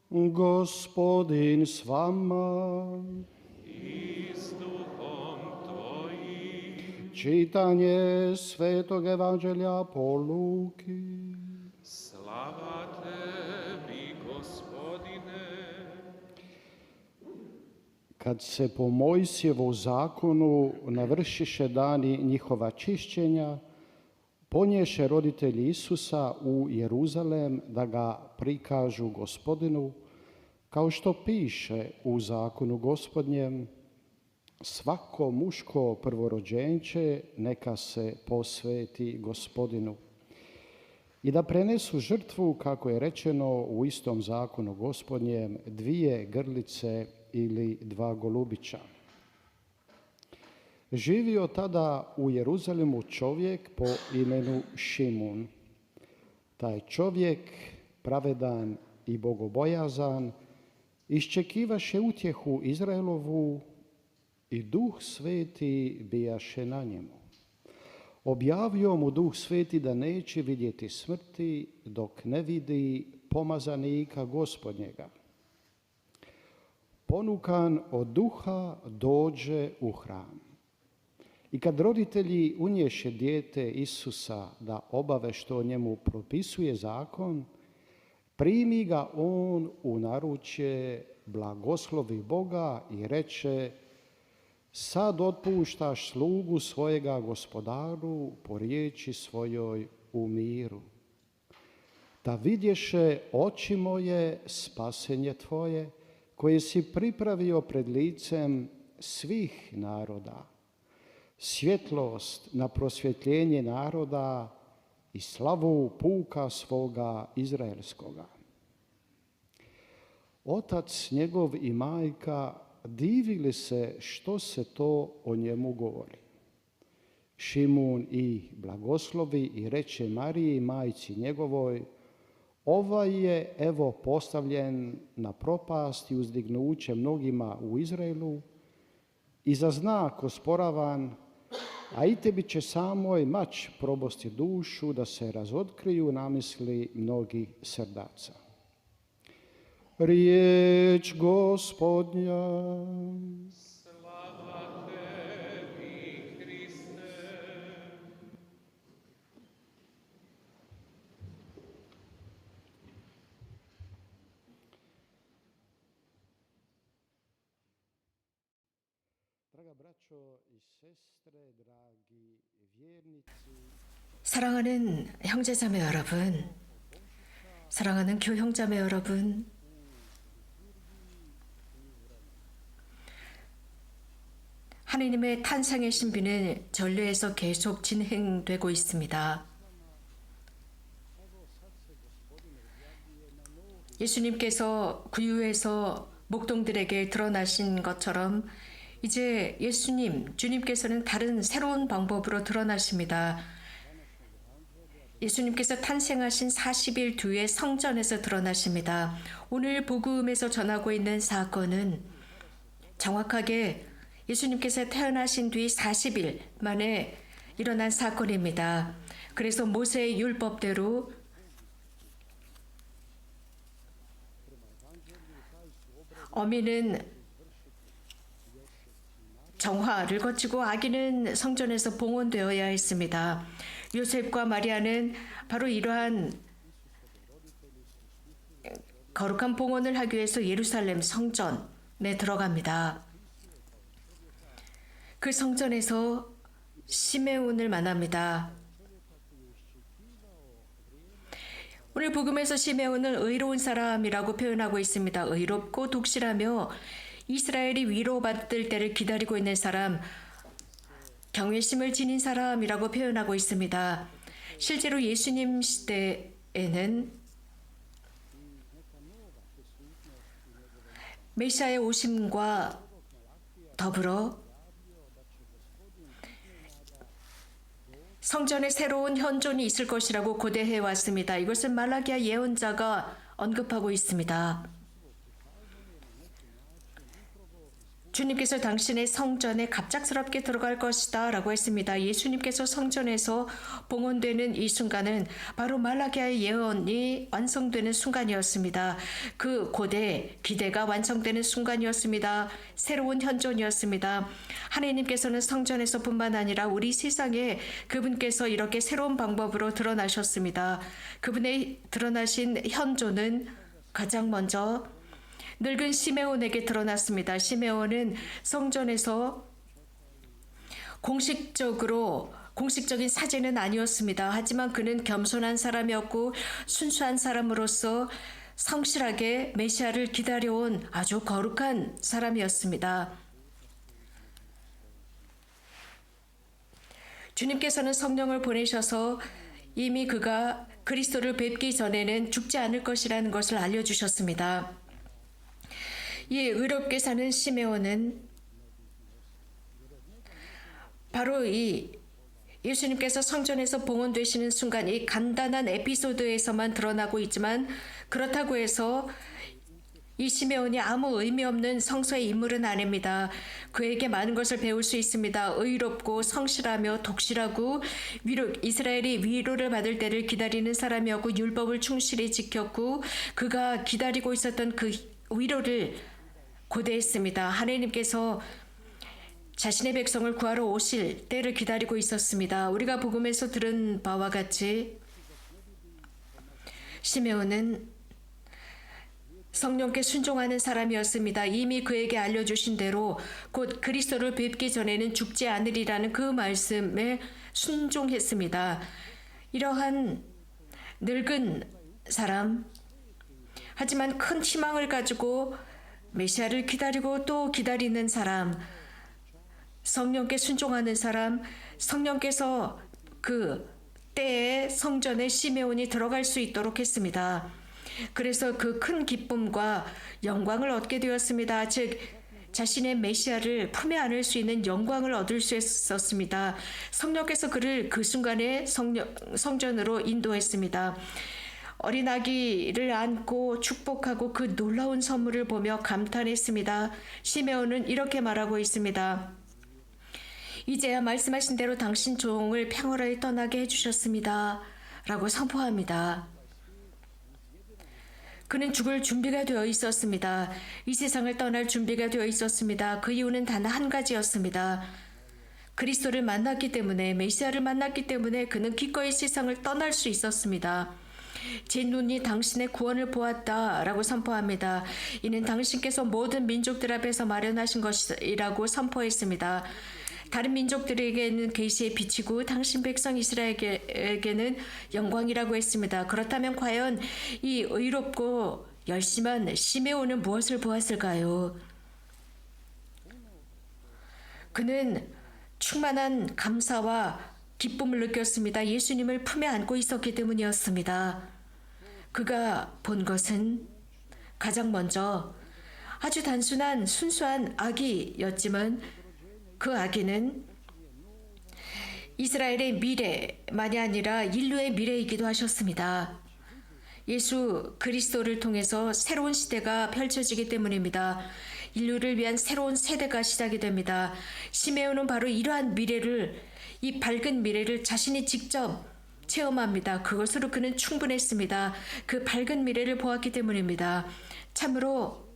Gospodin s vama. I s duhom tvojim. Čitanje Svetog Evanđelja po Luki. Slava tebi, Gospodine. Kad se po Mojsijevu zakonu navršiše dani njihova čišćenja, ponješe roditelji Isusa u Jeruzalem da ga prikažu Gospodinu, kao što piše u zakonu Gospodnjem: svako muško prvorođenče neka se posveti Gospodinu. I da prenesu žrtvu, kako je rečeno u istom zakonu Gospodnjem, 2 grlice ili 2 golubića. Živio tada u Jeruzalemu čovjek po imenu Šimun. Taj čovjek, pravedan i bogobojazan, iščekivaše utjehu Izraelovu i Duh Sveti bijaše na njemu. Objavio mu Duh Sveti da neće vidjeti smrti dok ne vidi pomazanika Gospodnjega. Ponukan od duha dođe u hram. I kad roditelji unješe dijete Isusa da obave što njemu propisuje zakon, primi ga on u naručje, blagoslovi Boga i reče: sad otpuštaš slugu svojega Gospodaru po riječi svojoj u miru. Da vidješe oči moje spasenje tvoje, koje si pripravio pred licem svih naroda, svjetlost na prosvjetljenje naroda i slavu puka svoga izraelskoga. Otac njegov i majka divili se što se to o njemu govori. Šimun i blagoslovi i reče Mariji, majci njegovoj: ovaj je evo postavljen na propast i uzdignuće mnogima u Izraelu i za znak osporavan, a i tebi će samoj mač probosti dušu da se razotkriju namisli mnogih srdaca. Riječ Gospodnja. Slava tebi, Hriste. Draga braćo i sestre, dragi vjernici, 사랑하는 형제자매 여러분, 사랑하는 교형자매 여러분, 하느님의 탄생의 신비는 전례에서 계속 진행되고 있습니다. 예수님께서 구유에서 목동들에게 드러나신 것처럼 이제 주님께서는 다른 새로운 방법으로 드러나십니다. 예수님께서 탄생하신 40일 뒤에 성전에서 드러나십니다. 오늘 복음에서 전하고 있는 사건은 정확하게 예수님께서 태어나신 뒤 40일 만에 일어난 사건입니다. 그래서 모세의 율법대로 어미는 정화를 거치고 아기는 성전에서 봉헌되어야 했습니다. 요셉과 마리아는 바로 이러한 거룩한 봉헌을 하기 위해서 예루살렘 성전에 들어갑니다. 그 성전에서 시메온을 만납니다. 오늘 복음에서 시메온은 의로운 사람이라고 표현하고 있습니다. 의롭고 독실하며 이스라엘이 위로받을 때를 기다리고 있는 사람, 경외심을 지닌 사람이라고 표현하고 있습니다. 실제로 예수님 시대에는 메시아의 오심과 더불어 성전에 새로운 현존이 있을 것이라고 고대해 왔습니다. 이것을 말라기야 예언자가 언급하고 있습니다. 주님께서 당신의 성전에 갑작스럽게 들어갈 것이다 라고 했습니다. 예수님께서 성전에서 봉헌되는 이 순간은 바로 말라기야의 예언이 완성되는 순간이었습니다. 그 고대 기대가 완성되는 순간이었습니다. 새로운 현존이었습니다. 하나님께서는 성전에서 뿐만 아니라 우리 세상에 그분께서 이렇게 새로운 방법으로 드러나셨습니다. 그분의 드러나신 현존은 가장 먼저 늙은 시메온에게 드러났습니다. 시메온은 성전에서 공식적인 사제는 아니었습니다. 하지만 그는 겸손한 사람이었고 순수한 사람으로서 성실하게 메시아를 기다려온 아주 거룩한 사람이었습니다. 주님께서는 성령을 보내셔서 이미 그가 그리스도를 뵙기 전에는 죽지 않을 것이라는 것을 알려주셨습니다. 이 의롭게 사는 시메온은 바로 이 예수님께서 성전에서 봉헌되시는 순간 이 간단한 에피소드에서만 드러나고 있지만 그렇다고 해서 이 시메온이 아무 의미 없는 성서의 인물은 아닙니다. 그에게 많은 것을 배울 수 있습니다. 의롭고 성실하며 독실하고 이스라엘이 위로를 받을 때를 기다리는 사람이었고 율법을 충실히 지켰고 그가 기다리고 있었던 그 위로를 고대했습니다. 하나님께서 자신의 백성을 구하러 오실 때를 기다리고 있었습니다. 우리가 복음에서 들은 바와 같이 시메온은 성령께 순종하는 사람이었습니다. 이미 그에게 알려주신 대로 곧 그리스도를 뵙기 전에는 죽지 않으리라는 그 말씀에 순종했습니다. 이러한 늙은 사람, 하지만 큰 희망을 가지고 메시아를 기다리고 또 기다리는 사람, 성령께 순종하는 사람, 성령께서 그 때에 성전에 시메온이 들어갈 수 있도록 했습니다. 그래서 그 큰 기쁨과 영광을 얻게 되었습니다. 즉 자신의 메시아를 품에 안을 수 있는 영광을 얻을 수 있었습니다. 성령께서 그를 그 순간에 성전으로 인도했습니다. 어린 아기를 안고 축복하고 그 놀라운 선물을 보며 감탄했습니다. 시메온은 이렇게 말하고 있습니다. 이제야 말씀하신 대로 당신 종을 평화로이 떠나게 해주셨습니다. 라고 선포합니다. 그는 죽을 준비가 되어 있었습니다. 이 세상을 떠날 준비가 되어 있었습니다. 그 이유는 단 한 가지였습니다. 그리스도를 만났기 때문에, 메시아를 만났기 때문에 그는 기꺼이 세상을 떠날 수 있었습니다. 제 눈이 당신의 구원을 보았다라고 선포합니다. 이는 당신께서 모든 민족들 앞에서 마련하신 것이라고 선포했습니다. 다른 민족들에게는 계시의 빛이고 당신 백성 이스라엘에게는 영광이라고 했습니다. 그렇다면 과연 이 의롭고 열심한 시메온은 무엇을 보았을까요? 그는 충만한 감사와 기쁨을 느꼈습니다. 예수님을 품에 안고 있었기 때문이었습니다. 그가 본 것은 가장 먼저 아주 단순한 순수한 아기였지만 그 아기는 이스라엘의 미래만이 아니라 인류의 미래이기도 하셨습니다. 예수 그리스도를 통해서 새로운 시대가 펼쳐지기 때문입니다. 인류를 위한 새로운 세대가 시작이 됩니다. 시메온은 바로 이러한 미래를, 이 밝은 미래를 자신이 직접 체험합니다. 그것으로 그는 충분했습니다. 그 밝은 미래를 보았기 때문입니다. 참으로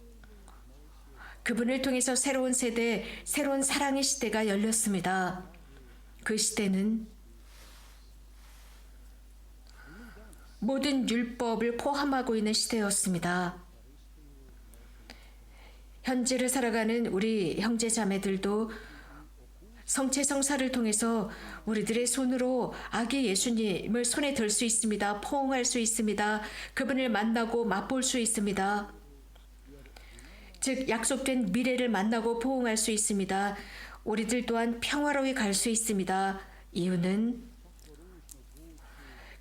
그분을 통해서 새로운 세대, 새로운 사랑의 시대가 열렸습니다. 그 시대는 모든 율법을 포함하고 있는 시대였습니다. 현재를 살아가는 우리 형제 자매들도 성체성사를 통해서 우리들의 손으로 아기 예수님을 손에 들 수 있습니다. 포옹할 수 있습니다. 그분을 만나고 맛볼 수 있습니다. 즉 약속된 미래를 만나고 포옹할 수 있습니다. 우리들 또한 평화로이 갈 수 있습니다. 이유는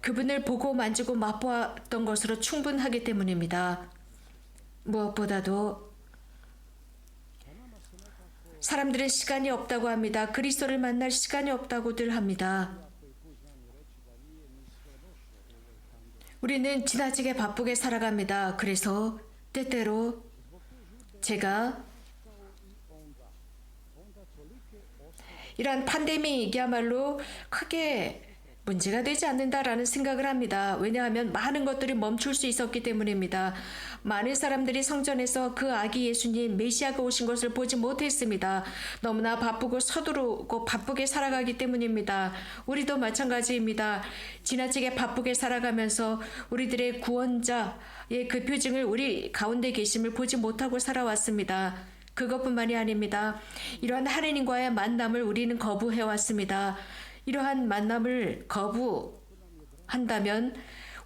그분을 보고 만지고 맛보았던 것으로 충분하기 때문입니다. 무엇보다도 사람들은 시간이 없다고 합니다. 그리스도를 만날 시간이 없다고들 합니다. 우리는 지나치게 바쁘게 살아갑니다. 그래서 때때로 제가 이러한 팬데믹이야말로 크게 문제가 되지 않는다라는 생각을 합니다. 왜냐하면 많은 것들이 멈출 수 있었기 때문입니다. 많은 사람들이 성전에서 그 아기 예수님 메시아가 오신 것을 보지 못했습니다. 너무나 바쁘고 서두르고 바쁘게 살아가기 때문입니다. 우리도 마찬가지입니다. 지나치게 바쁘게 살아가면서 우리들의 구원자의 그 표징을 우리 가운데 계심을 보지 못하고 살아왔습니다. 그것뿐만이 아닙니다. 이러한 하느님과의 만남을 우리는 거부해왔습니다. 이러한 만남을 거부한다면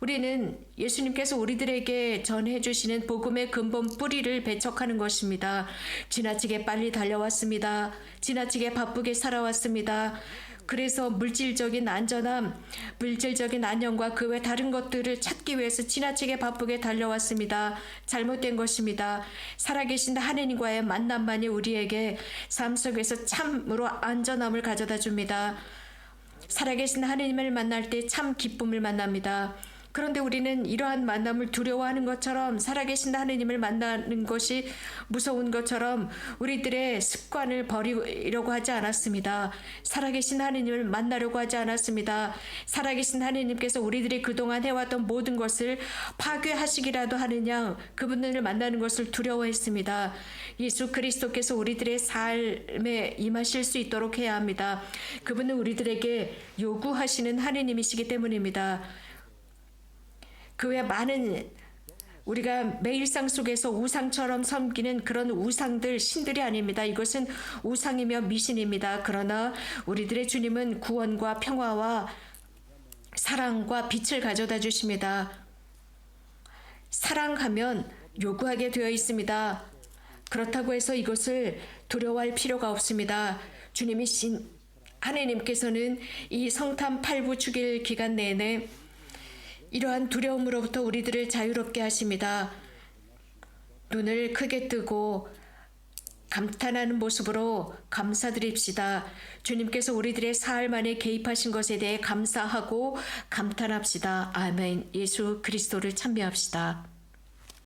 우리는 예수님께서 우리들에게 전해주시는 복음의 근본 뿌리를 배척하는 것입니다. 지나치게 빨리 달려왔습니다. 지나치게 바쁘게 살아왔습니다. 그래서 물질적인 안전함, 물질적인 안녕과 그 외 다른 것들을 찾기 위해서 지나치게 바쁘게 달려왔습니다. 잘못된 것입니다. 살아계신 하느님과의 만남만이 우리에게 삶 속에서 참으로 안전함을 가져다 줍니다. 살아계신 하느님을 만날 때 참 기쁨을 만납니다. 그런데 우리는 이러한 만남을 두려워하는 것처럼 살아계신 하느님을 만나는 것이 무서운 것처럼 우리들의 습관을 버리려고 하지 않았습니다. 살아계신 하느님을 만나려고 하지 않았습니다. 살아계신 하느님께서 우리들이 그동안 해왔던 모든 것을 파괴하시기라도 하는 양 그분들을 만나는 것을 두려워했습니다. 예수 그리스도께서 우리들의 삶에 임하실 수 있도록 해야 합니다. 그분은 우리들에게 요구하시는 하느님이시기 때문입니다. 그 외 많은 우리가 매일상 속에서 우상처럼 섬기는 그런 우상들, 신들이 아닙니다. 이것은 우상이며 미신입니다. 그러나 우리들의 주님은 구원과 평화와 사랑과 빛을 가져다 주십니다. 사랑하면 요구하게 되어 있습니다. 그렇다고 해서 이것을 두려워할 필요가 없습니다. 주님이신 하느님께서는 이 성탄 8부 축일 기간 내내 이러한 두려움으로부터 우리들을 자유롭게 하십니다. 눈을 크게 뜨고 감탄하는 모습으로 감사드립시다. 주님께서 우리들의 삶 안에 개입하신 것에 대해 감사하고 감탄합시다. 아멘. 예수 그리스도를 찬미합시다.